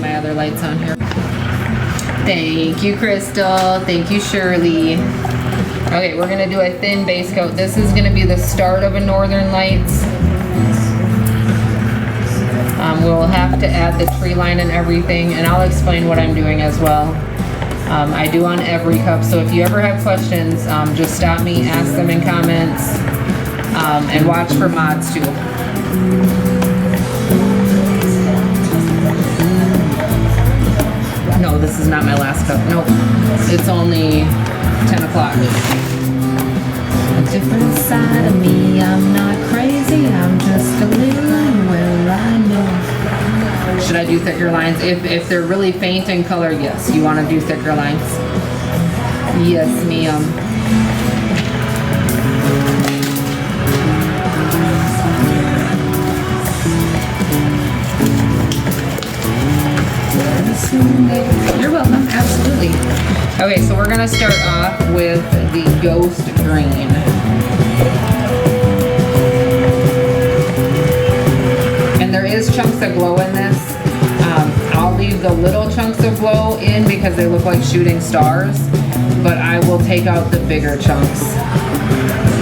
my other lights on here. Thank you, Crystal. Thank you, Shirley. Okay, we're gonna do a thin base coat. This is gonna be the start of a Northern Lights. We'll have to add the tree line and everything, and I'll explain what I'm doing as well. I do on every cup, so if you ever have questions, just stop me, ask them in comments, and watch for mods too. No, this is not my last cup. Nope, it's only 10 o'clock. A different side of me, I'm not crazy, I'm just a little unwell, I know. Should I do thicker lines? If they're really faint in color, yes. You want to do thicker lines? Yes, ma'am. You're welcome, absolutely. Okay, so we're gonna start off with the Ghost Green. And there is chunks of glow in this. I'll leave the little chunks of glow in because they look like shooting stars, but I will take out the bigger chunks,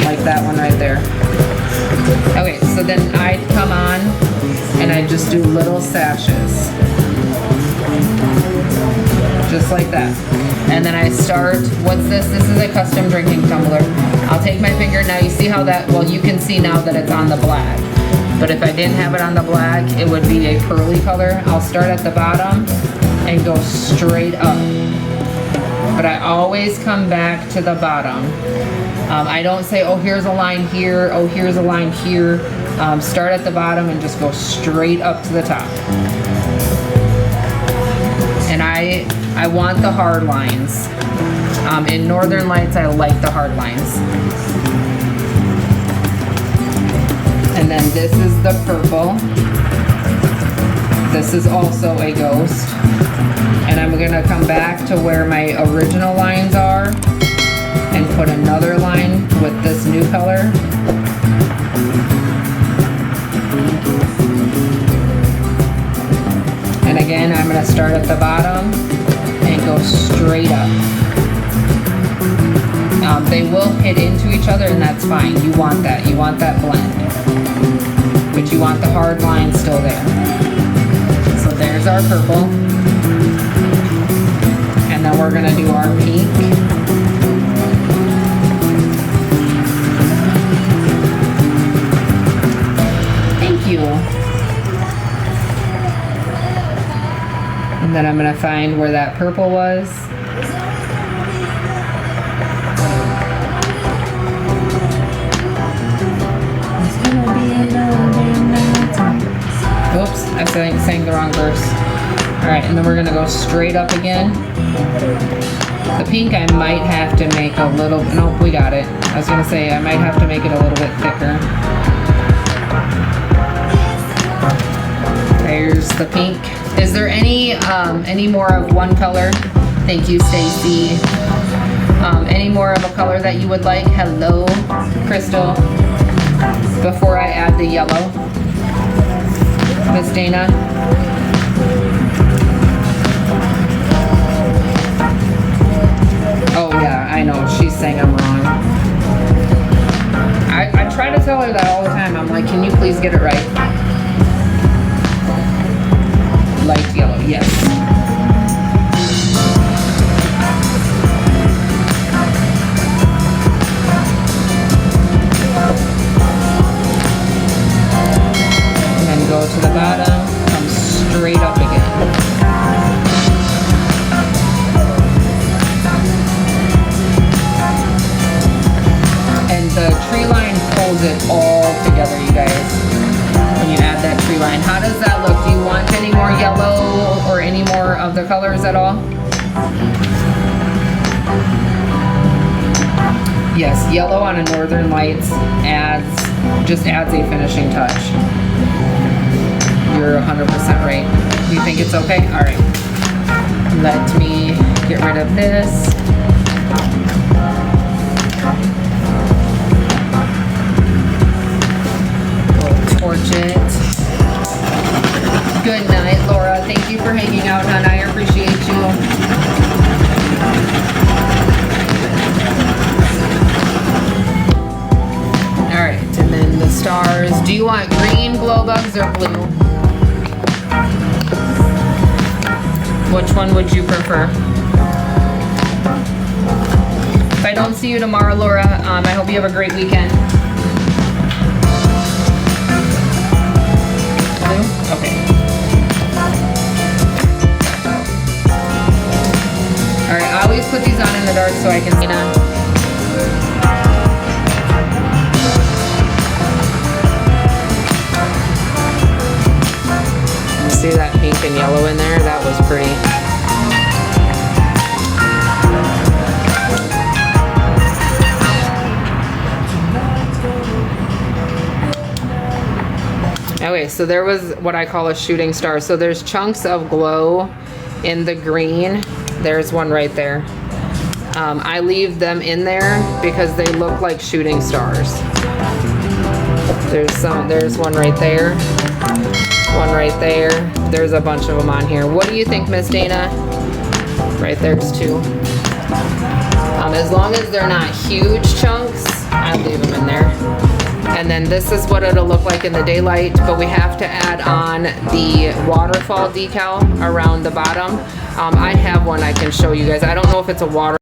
like that one right there. Okay, so then I come on and I just do little sashes. Just like that. And then I start, what's this? This is a custom drinking tumbler. I'll take my finger, now you see how that, well, you can see now that it's on the black. But if I didn't have it on the black, it would be a pearly color. I'll start at the bottom and go straight up. But I always come back to the bottom. I don't say, oh, here's a line here, oh, here's a line here. Start at the bottom and just go straight up to the top. And I want the hard lines. In Northern Lights, I like the hard lines. And then this is the purple. This is also a ghost. And I'm gonna come back to where my original lines are and put another line with this new color. And again, I'm gonna start at the bottom and go straight up. They will hit into each other and that's fine. You want that blend. But you want the hard line still there. So there's our purple. And then we're gonna do our pink. Thank you. And then I'm gonna find where that purple was. Oops, I sang the wrong verse. Alright, and then we're gonna go straight up again. The pink I might have to make a little, nope, we got it. I was gonna say I might have to make it a little bit thicker. There's the pink. Is there any more of one color? Thank you, Stacy. Any more of a color that you would like? Hello, Crystal. Before I add the yellow. Miss Dana. Oh yeah, I know, she's saying I'm wrong. I try to tell her that all the time. I'm like, can you please get it right? Light yellow, yes. And then go to the bottom, come straight up again. And the tree line pulls it all together, you guys. When you add that tree line. How does that look? Do you want any more yellow or any more of the colors at all? Yes, yellow on a Northern Lights just adds a finishing touch. You're 100% right. You think it's okay? All right. Let me get rid of this. We'll torch it. Good night, Laura. Thank you for hanging out stars. Do you want green glow bugs or blue? Which one would you prefer? If I don't see you tomorrow, Laura, I hope you have a great weekend. Blue? Okay. Alright, I always put these on in the dark so I can see them. See that pink and yellow in there? That was pretty. Okay, so there was what I call a shooting star. So there's chunks of glow in the green. There's one right there. I leave them in there because they look like shooting stars. There's one right there. One right there. There's a bunch of them on here. What do you think, Miss Dana? Right there's two. As long as they're not huge chunks, I leave them in there. And then this is what it'll look like in the daylight, but we have to add on the waterfall decal around the bottom. I have one I can show you guys. I don't know if it's a water